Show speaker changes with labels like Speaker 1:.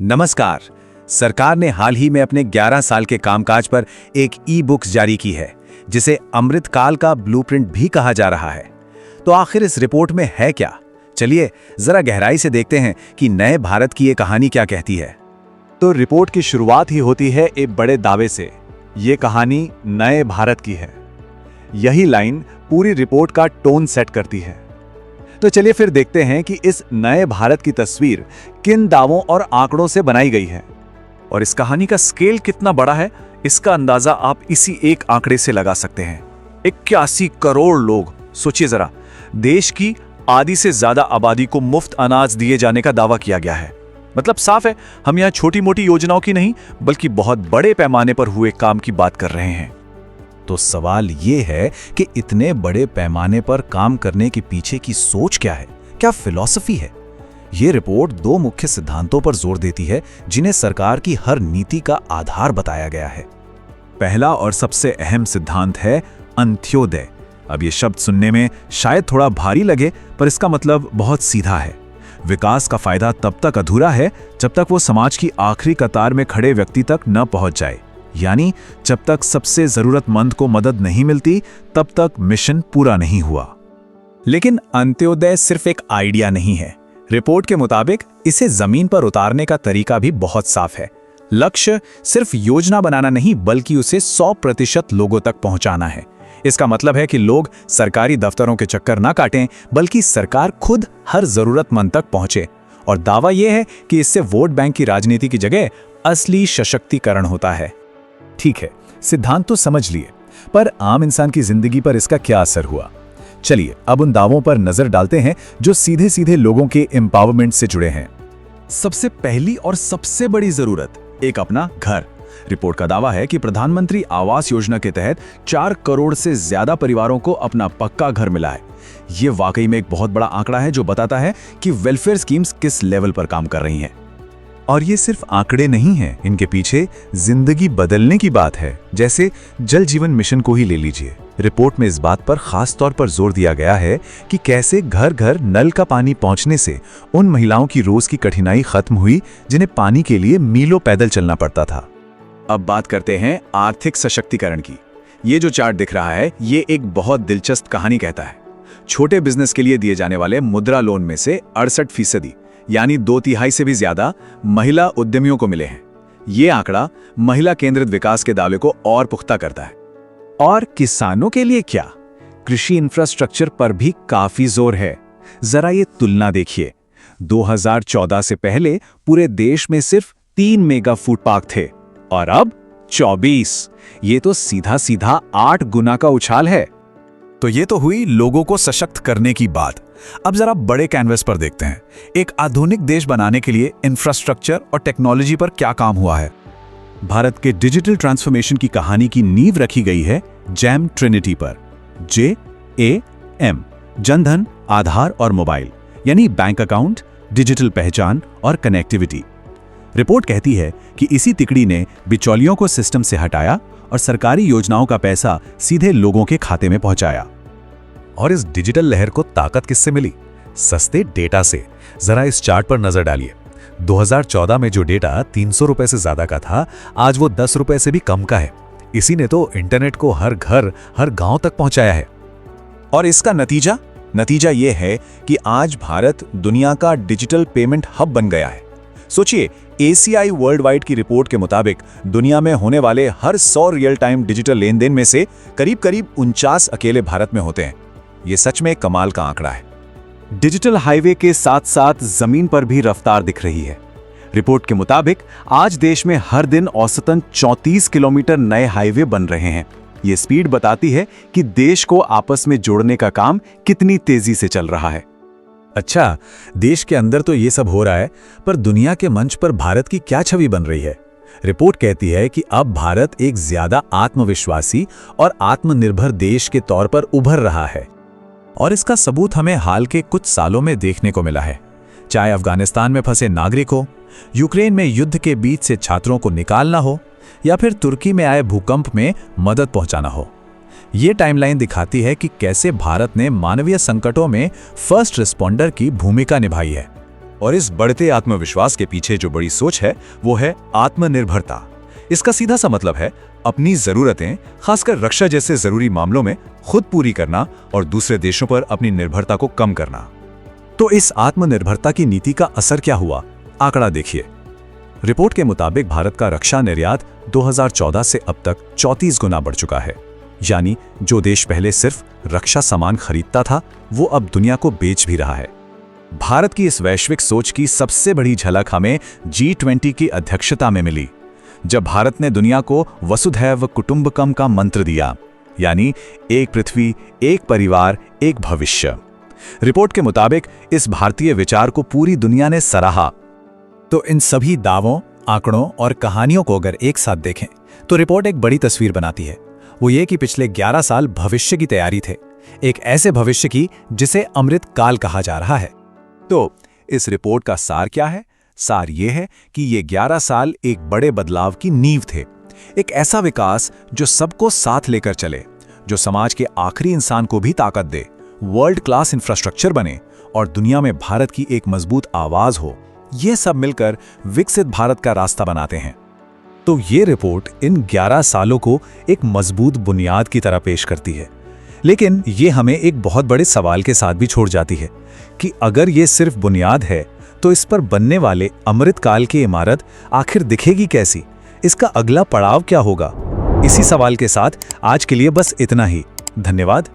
Speaker 1: नमस्कार। सरकार ने हाल ही में अपने 11 साल के कामकाज पर एक ई-बुक्स जारी की है, जिसे अमृतकाल का ब्लूप्रिंट भी कहा जा रहा है। तो आखिर इस रिपोर्ट में है क्या? चलिए जरा गहराई से देखते हैं कि नए भारत की ये कहानी क्या कहती है।
Speaker 2: तो रिपोर्ट की शुरुआत ही होती है एक बड़े दावे से। ये कहानी नए भारत की है। यही लाइन पूरी रिपोर्ट का टोन सेट करती है। तो चलिए फिर देखते हैं कि इस नए भारत की तस्वीर किन दावों और आंकड़ों से बनाई गई है। और इस कहानी का स्केल कितना बड़ा है, इसका अंदाजा आप इसी एक आंकड़े से लगा सकते हैं। 81 करोड़ लोग। सोचिए जरा, देश की आधी से ज्यादा आबादी को मुफ्त अनाज दिए जाने का दावा किया गया है। मतलब साफ है, हम यहाँ छोटी मोटी योजनाओं की नहीं बल्कि बहुत बड़े पैमाने पर हुए काम की बात कर रहे हैं।
Speaker 1: तो सवाल ये है कि इतने बड़े पैमाने पर काम करने के पीछे की सोच क्या है, क्या फिलॉसफी है? ये रिपोर्ट दो मुख्य सिद्धांतों पर जोर देती है, जिन्हें सरकार की हर नीति का आधार बताया गया है। पहला और सबसे अहम सिद्धांत है अंत्योदय। अब ये शब्द सुनने में शायद थोड़ा भारी लगे, पर इसका मतलब बहुत सीधा है। विकास का फायदा तब तक अधूरा है जब तक वो समाज की आखिरी कतार में खड़े व्यक्ति तक न पहुंच जाए। यानी जब तक सबसे जरूरतमंद को मदद नहीं मिलती, तब तक मिशन पूरा नहीं हुआ। लेकिन अंत्योदय सिर्फ एक आइडिया नहीं है। रिपोर्ट के मुताबिक इसे जमीन पर उतारने का तरीका भी बहुत साफ है। लक्ष्य सिर्फ योजना बनाना नहीं, बल्कि उसे 100% लोगों तक पहुंचाना है। इसका मतलब है कि लोग सरकारी दफ्तरों के चक्कर ना काटें, बल्कि सरकार खुद हर जरूरतमंद तक पहुंचे। और दावा यह है कि इससे वोट बैंक की राजनीति की जगह असली सशक्तिकरण होता है। ठीक है, सिद्धांत तो समझ लिए, पर आम इंसान की जिंदगी पर इसका क्या असर हुआ? चलिए अब उन दावों पर नजर डालते हैं जो सीधे सीधे लोगों के एम्पावरमेंट से जुड़े हैं। सबसे पहली और सबसे बड़ी जरूरत, एक अपना घर। रिपोर्ट का दावा है कि प्रधानमंत्री आवास योजना के तहत 4 करोड़ से ज्यादा परिवारों को अपना पक्का घर मिला है। ये वाकई में एक बहुत बड़ा आंकड़ा है, जो बताता है कि वेलफेयर स्कीम्स किस लेवल पर काम कर रही हैं। और ये सिर्फ आंकड़े नहीं हैं, इनके पीछे जिंदगी बदलने की बात है। जैसे जल जीवन मिशन को ही ले लीजिए। रिपोर्ट में इस बात पर खास तौर पर जोर दिया गया है कि कैसे घर घर नल का पानी पहुंचने से उन महिलाओं की रोज की कठिनाई खत्म हुई, जिन्हें पानी के लिए मीलों पैदल चलना पड़ता था। अब बात करते हैं आर्थिक सशक्तिकरण की। ये जो चार्ट दिख रहा है, ये एक बहुत दिलचस्प कहानी कहता है। छोटे बिजनेस के लिए दिए जाने वाले मुद्रा लोन में से 68% यानी 2/3 से भी ज्यादा महिला उद्यमियों को मिले हैं। ये आंकड़ा महिला केंद्रित विकास के दावे को और पुख्ता करता है। और किसानों के लिए क्या? कृषि इंफ्रास्ट्रक्चर पर भी काफी जोर है। जरा ये तुलना देखिए। 2014 से पहले पूरे देश में सिर्फ 3 मेगा फूड पार्क थे, और अब 24। ये तो सीधा सीधा 8 गुना का उछाल है। तो ये तो हुई लोगों को सशक्त करने की बात। अब जरा बड़े कैनवस पर देखते हैं, एक आधुनिक देश बनाने के लिए इंफ्रास्ट्रक्चर और टेक्नोलॉजी पर क्या काम हुआ है। भारत के डिजिटल ट्रांसफॉर्मेशन की कहानी की नींव रखी गई है जैम ट्रिनिटी पर। JAM, जनधन, आधार और मोबाइल, यानी बैंक अकाउंट, डिजिटल पहचान और कनेक्टिविटी। रिपोर्ट कहती है कि इसी तिकड़ी ने बिचौलियों को सिस्टम से हटाया और सरकारी योजनाओं का पैसा सीधे लोगों के खाते में पहुंचाया। और इस डिजिटल लहर को ताकत किससे मिली? सस्ते डेटा से। जरा इस चार्ट पर नजर डालिए। 2014 में जो डेटा 300 रुपए से ज्यादा का था, आज वो 10 रुपए से भी कम का है। इसी ने तो इंटरनेट को हर घर, हर गांव तक पहुंचाया है। और इसका नतीजा ये है कि आज भारत दुनिया का डिजिटल पेमेंट हब बन गया है। सोचिए, ACI वर्ल्ड वाइड की रिपोर्ट के मुताबिक दुनिया में होने वाले हर 100 रियल टाइम डिजिटल लेन देन में से करीब 49 अकेले भारत में होते हैं। ये सच में कमाल का आंकड़ा है। डिजिटल हाईवे के साथ साथ जमीन पर भी रफ्तार दिख रही है। रिपोर्ट के मुताबिक आज देश में हर दिन औसतन 34 किलोमीटर नए हाईवे बन रहे हैं। ये स्पीड बताती है कि देश को आपस में जोड़ने का काम कितनी तेजी से चल रहा है। अच्छा, देश के अंदर तो ये सब हो रहा है, पर दुनिया के मंच पर भारत की क्या छवि बन रही है? रिपोर्ट कहती है कि अब भारत एक ज्यादा आत्मविश्वासी और आत्मनिर्भर देश के तौर पर उभर रहा है। और इसका सबूत हमें हाल के कुछ सालों में देखने को मिला है। चाहे अफगानिस्तान में फंसे नागरिक हो, यूक्रेन में युद्ध के बीच से छात्रों को निकालना हो, या फिर तुर्की में आए भूकंप में मदद पहुंचाना हो। ये टाइमलाइन दिखाती है कि कैसे भारत ने मानवीय संकटों में फर्स्ट रिस्पॉन्डर की भूमिका निभाई है।
Speaker 2: और इस बढ़ते आत्मविश्वास के पीछे जो बड़ी सोच है वो है आत्मनिर्भरता। इसका सीधा सा मतलब है अपनी जरूरतें, खासकर रक्षा जैसे जरूरी मामलों में खुद पूरी करना और दूसरे देशों पर अपनी निर्भरता को कम करना। तो इस आत्मनिर्भरता की नीति का असर क्या हुआ, आंकड़ा देखिए। रिपोर्ट के मुताबिक भारत का रक्षा निर्यात 2014 से अब तक 34 गुना बढ़ चुका है। यानी जो देश पहले सिर्फ रक्षा सामान खरीदता था वो अब दुनिया को बेच भी रहा है। भारत की इस वैश्विक सोच की सबसे बड़ी झलक हमें G20 की अध्यक्षता में मिली, जब भारत ने दुनिया को वसुधैव कुटुंबकम का मंत्र दिया, यानी एक पृथ्वी, एक परिवार, एक भविष्य। रिपोर्ट के मुताबिक इस भारतीय विचार को पूरी दुनिया ने सराहा।
Speaker 1: तो इन सभी दावों, आंकड़ों और कहानियों को अगर एक साथ देखें तो रिपोर्ट एक बड़ी तस्वीर बनाती है। वो ये कि पिछले 11 साल भविष्य की तैयारी थे, एक ऐसे भविष्य की जिसे अमृत काल कहा जा रहा है।
Speaker 2: तो इस रिपोर्ट का सार क्या है? सार ये है कि ये 11 साल एक बड़े बदलाव की नींव थे। एक ऐसा विकास जो सबको साथ लेकर चले, जो समाज के आखिरी इंसान को भी ताकत दे, वर्ल्ड क्लास इंफ्रास्ट्रक्चर बने और दुनिया में भारत की एक मजबूत आवाज हो। ये सब मिलकर विकसित भारत का रास्ता बनाते हैं।
Speaker 1: तो ये रिपोर्ट इन 11 सालों को एक मजबूत बुनियाद की तरह पेश करती है, लेकिन ये हमें एक बहुत बड़े सवाल के साथ भी छोड़ जाती है कि अगर ये सिर्फ बुनियाद है तो इस पर बनने वाले अमृतकाल की इमारत आखिर दिखेगी कैसी? इसका अगला पड़ाव क्या होगा? इसी सवाल के साथ आज के लिए बस इतना ही। धन्यवाद।